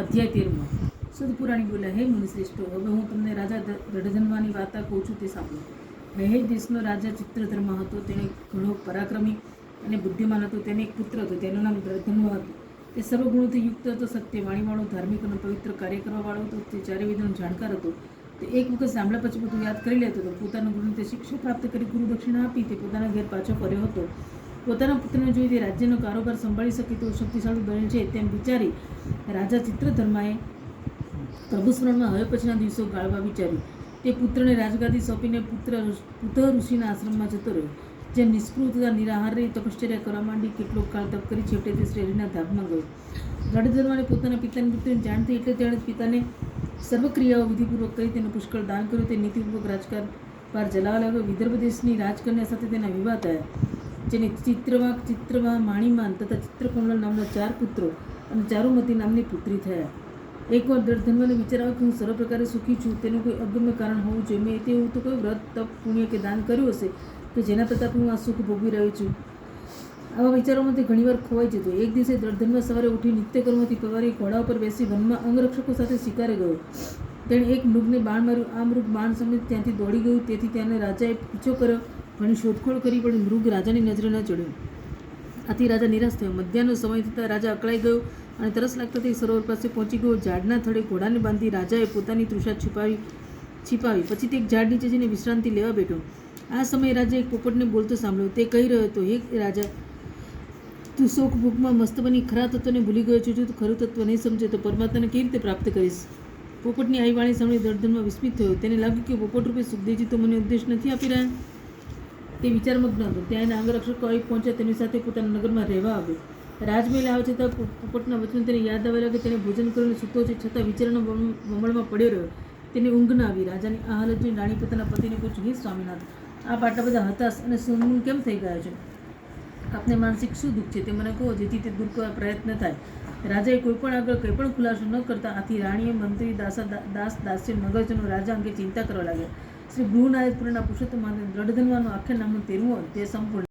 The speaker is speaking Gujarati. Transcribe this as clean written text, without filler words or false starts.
અધ્યાય 13 સુદ પુરાણી બોલ્યા, હે મુનિશ્રેષ્ઠો, હવે હું તમને રાજા દૃઢધન્વાની વાર્તા કહું છું તે સાંભળો. હે દેશનો રાજા ચિત્રધર્મા હતો. તેણે ઘણો પરાક્રમી અને બુદ્ધિમાન હતો. તેને એક પુત્ર હતો, તેનું નામ દૃઢધન્વ હતું. તે સર્વગુણોથી યુક્ત હતો, સત્ય વાણીવાળો, ધાર્મિક અને પવિત્ર કાર્ય કરવાવાળો હતો. તે ચારે વેદોનો જાણકાર હતો. તે એક વખત સાંભળ્યા પછી બધું યાદ કરી લેતો હતો. પોતાના ગુરુને તે શિક્ષા પ્રાપ્ત કરી ગુરુ દક્ષિણા આપી તે પોતાના ઘેર પાછો ફર્યો હતો. પોતાના પુત્રને જોઈ તે રાજ્યનો કારોબાર સંભાળી શકે તો શક્તિશાળી બને છે તેમ વિચારી રાજા ચિત્રધર્માએ પ્રભુસ્મરણમાં હવે પછીના દિવસો ગાળવા વિચાર્યું. તે પુત્રને રાજગાદી સોંપીને પુત ઋષિના આશ્રમમાં જતો રહ્યો. જે નિષ્કૃત તથા નિરાહાર રહી તપશ્ચર્યા કરવા માંડી. કેટલોક કાળ તપ કરી છેવટે તે શ્રેણીના ધામમાં ગયો. દૃઢધર્માને પોતાના પિતાની મૃત્યુની જાણ થઈ એટલે તેણે પિતાને સર્વ ક્રિયાઓ વિધિપૂર્વક કરી તેને પુષ્કળ દાન કર્યું. તે નીતિપૂર્વક રાજકારભાર ચલાવવા લાગ્યો. વિદર્ભ દેશની રાજકન્યા સાથે તેના વિવાહ થયા, જેને ચિત્રવા, માણીમાન તથા ચિત્રકોમલ નામના 4 પુત્રો અને ચારુમતી નામની પુત્રી થયા. એકવાર દૃઢધર્મને વિચાર આવ્યો કે હું સર્વ પ્રકારે સુખી છું, તેનું કોઈ અગમ્ય કારણ હોવું જોઈએ. મેં તેવું તો કોઈ વ્રત, તપ, પુણ્ય કે દાન કર્યું હશે કે જેના પ્રતાપે હું આ સુખ ભોગવી રહ્યો છું. આવા વિચારોમાં તે ઘણીવાર ખોવાઈ જતો. એક દિવસે દૃઢધર્મ સવારે ઉઠી નિત્યકર્મથી પરવારી ઘોડા ઉપર બેસી વનમાં અંગરક્ષકો સાથે શિકારે ગયો. તેણે એક મૃગને બાણ માર્યું. આ મૃગ બાણ સમેત ત્યાંથી દોડી ગયું. તેથી ત્યાંના રાજાએ પીછો કર્યો. ઘણી શોધખોળ કરી પણ મૃગ રાજાની નજરે ન ચડ્યું. આથી રાજા નિરાશ થયો. મધ્યાહનો સમય થતાં રાજા અકળાઈ ગયો અને તરસ લાગતા તે સરોવર પાસે પહોંચી ગયો. ઝાડના થડે ઘોડાને બાંધી રાજાએ પોતાની તૃષા છીપાવી. પછી તે એક ઝાડ નીચે જઈને વિશ્રાંતિ લેવા બેઠો. આ સમયે રાજાએ એક પોપટને બોલતો સાંભળ્યો. તે કહી રહ્યો હતો, હે રાજા, તું શોક ભૂખમાં મસ્ત બની ખરા તત્વને ભૂલી ગયો છે. જો તું ખરું તત્વ નહીં સમજે તો પરમાત્માને કેવી રીતે પ્રાપ્ત કરીશ? પોપટની આવી વાણી સાંભળી દૃઢધર્મ વિસ્મિત થયો. તેને લાગ્યું કે પોપટ રૂપે સુખદેવજી તો મને ઉપદેશ નથી આપી રહ્યા. તે વિચારમગ્ન હતો. ત્યાં એના અંગરક્ષકો આવી પહોંચ્યા. તેની સાથે પોતાના નગરમાં રહેવા આવ્યો. રાજમહેલ આવે છતાં પોપટના વચનો તેને યાદ આવેલા કે તેને ભોજન કરીને સૂતો છે, છતાં વિચારના વમળમાં પડ્યો રહ્યો. તેને ઊંઘ ના આવી. રાજાની આ હાલત જોઈને રાણી પોતાના પતિને પૂછ્યું, હે સ્વામીનાથ, આપ આટલા બધા હતાશ અને સૂનમૂન કેમ થઈ ગયા છે? આપને માનસિક શું દુઃખ છે તે મને કહો, જેથી તે દૂર કરવા પ્રયત્ન થાય. રાજાએ કોઈ પણ આગળ કંઈ પણ ખુલાસો ન કરતા. આથી રાણીએ, મંત્રી, દાસ્ય, નગરજનો રાજા અંગે ચિંતા કરવા લાગ્યા. શ્રી બૃહનારાયણ પુરાણના પુરુષોત્તમ દૃઢધન્વાનો આખ્યાન નામનું 13મું અધ્યાય સંપૂર્ણ.